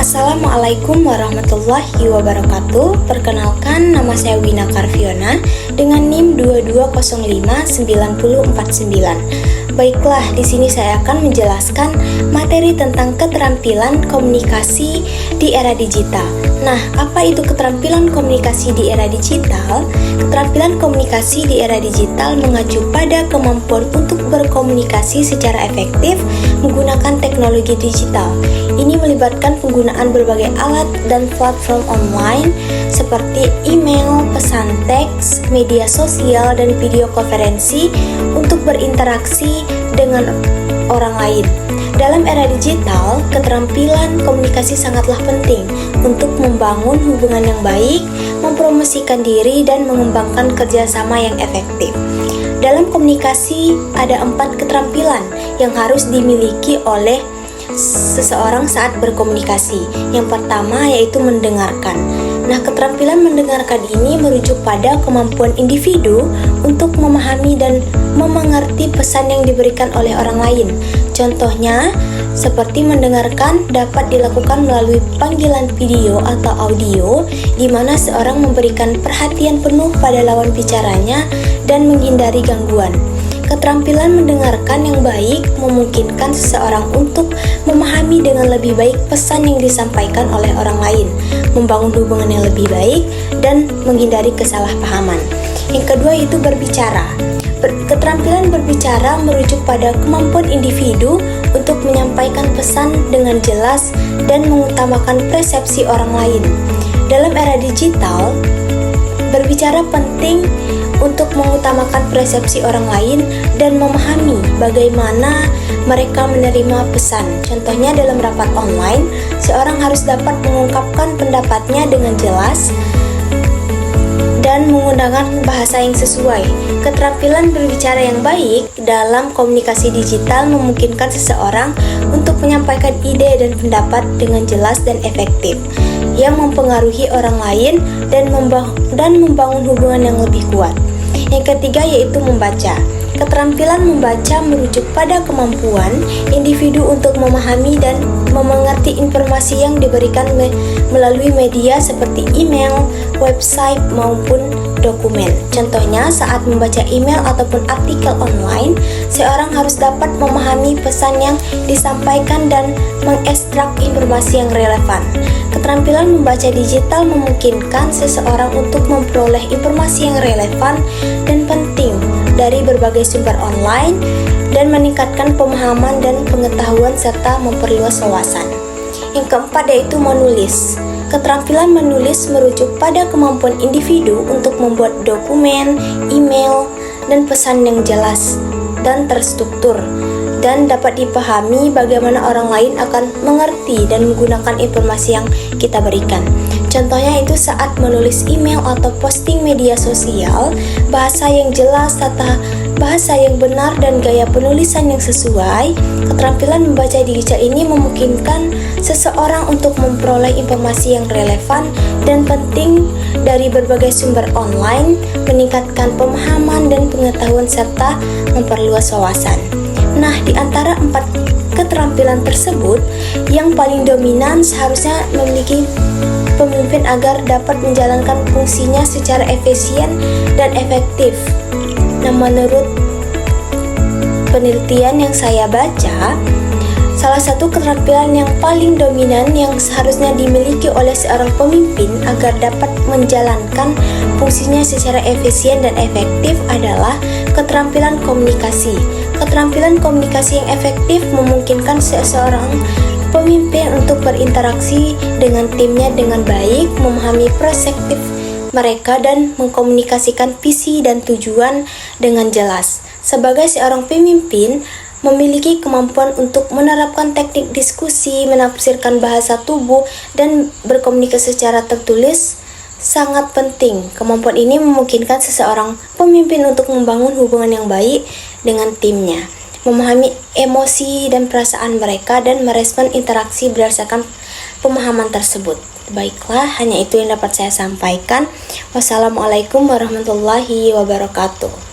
Assalamualaikum warahmatullahi wabarakatuh. Perkenalkan, nama saya Wina Karviona dengan NIM 22059049. Baiklah, di sini saya akan menjelaskan materi tentang keterampilan komunikasi di era digital. Nah, apa itu keterampilan komunikasi di era digital? Keterampilan komunikasi di era digital mengacu pada kemampuan untuk berkomunikasi secara efektif menggunakan teknologi digital. Ini melibatkan penggunaan berbagai alat dan platform online seperti email, pesan teks, media sosial, dan video konferensi untuk berinteraksi dengan orang lain. Dalam era digital, keterampilan komunikasi sangatlah penting untuk membangun hubungan yang baik, mempromosikan diri, dan mengembangkan kerjasama yang efektif. Dalam komunikasi, ada 4 keterampilan yang harus dimiliki oleh seseorang saat berkomunikasi. Yang pertama yaitu mendengarkan. Nah, keterampilan mendengarkan ini merujuk pada kemampuan individu untuk memahami dan mengerti pesan yang diberikan oleh orang lain. Contohnya, seperti mendengarkan dapat dilakukan melalui panggilan video atau audio, di mana seorang memberikan perhatian penuh pada lawan bicaranya dan menghindari gangguan. Keterampilan mendengarkan yang baik memungkinkan seseorang untuk memahami dengan lebih baik pesan yang disampaikan oleh orang lain, membangun hubungan yang lebih baik, dan menghindari kesalahpahaman. Yang kedua itu berbicara. Keterampilan berbicara merujuk pada kemampuan individu untuk menyampaikan pesan dengan jelas dan mengutamakan persepsi orang lain. Dalam era digital, berbicara penting untuk mengutamakan persepsi orang lain dan memahami bagaimana mereka menerima pesan. Contohnya dalam rapat online, seorang harus dapat mengungkapkan pendapatnya dengan jelas dan menggunakan bahasa yang sesuai. Keterampilan berbicara yang baik dalam komunikasi digital memungkinkan seseorang untuk menyampaikan ide dan pendapat dengan jelas dan efektif, yang mempengaruhi orang lain dan membangun hubungan yang lebih kuat. Yang ketiga yaitu membaca. Keterampilan membaca merujuk pada kemampuan individu untuk memahami dan mengerti informasi yang diberikan melalui media seperti email, website, maupun dokumen. Contohnya, saat membaca email ataupun artikel online, seorang harus dapat memahami pesan yang disampaikan dan mengekstrak informasi yang relevan. Keterampilan membaca digital memungkinkan seseorang untuk memperoleh informasi yang relevan dan penting dari berbagai sumber online dan meningkatkan pemahaman dan pengetahuan serta memperluas wawasan. Yang keempat yaitu menulis. Keterampilan menulis merujuk pada kemampuan individu untuk membuat dokumen, email, dan pesan yang jelas dan terstruktur dan dapat dipahami bagaimana orang lain akan mengerti dan menggunakan informasi yang kita berikan. Contohnya itu saat menulis email atau posting media sosial, bahasa yang jelas, tata bahasa yang benar, dan gaya penulisan yang sesuai. Keterampilan membaca digital ini memungkinkan seseorang untuk memperoleh informasi yang relevan dan penting dari berbagai sumber online, meningkatkan pemahaman dan pengetahuan serta memperluas wawasan. Nah, di antara 4 keterampilan tersebut, yang paling dominan seharusnya memiliki pemimpin agar dapat menjalankan fungsinya secara efisien dan efektif. Nah, menurut penelitian yang saya baca, salah satu keterampilan yang paling dominan yang seharusnya dimiliki oleh seorang pemimpin agar dapat menjalankan fungsinya secara efisien dan efektif adalah keterampilan komunikasi. Keterampilan komunikasi yang efektif memungkinkan seseorang pemimpin untuk berinteraksi dengan timnya dengan baik, memahami perspektif mereka, dan mengkomunikasikan visi dan tujuan dengan jelas. Sebagai seorang pemimpin, memiliki kemampuan untuk menerapkan teknik diskusi, menafsirkan bahasa tubuh, dan berkomunikasi secara tertulis sangat penting. Kemampuan ini memungkinkan seseorang pemimpin untuk membangun hubungan yang baik dengan timnya, memahami emosi dan perasaan mereka, dan merespon interaksi berdasarkan pemahaman tersebut. Baiklah, hanya itu yang dapat saya sampaikan. Wassalamualaikum warahmatullahi wabarakatuh.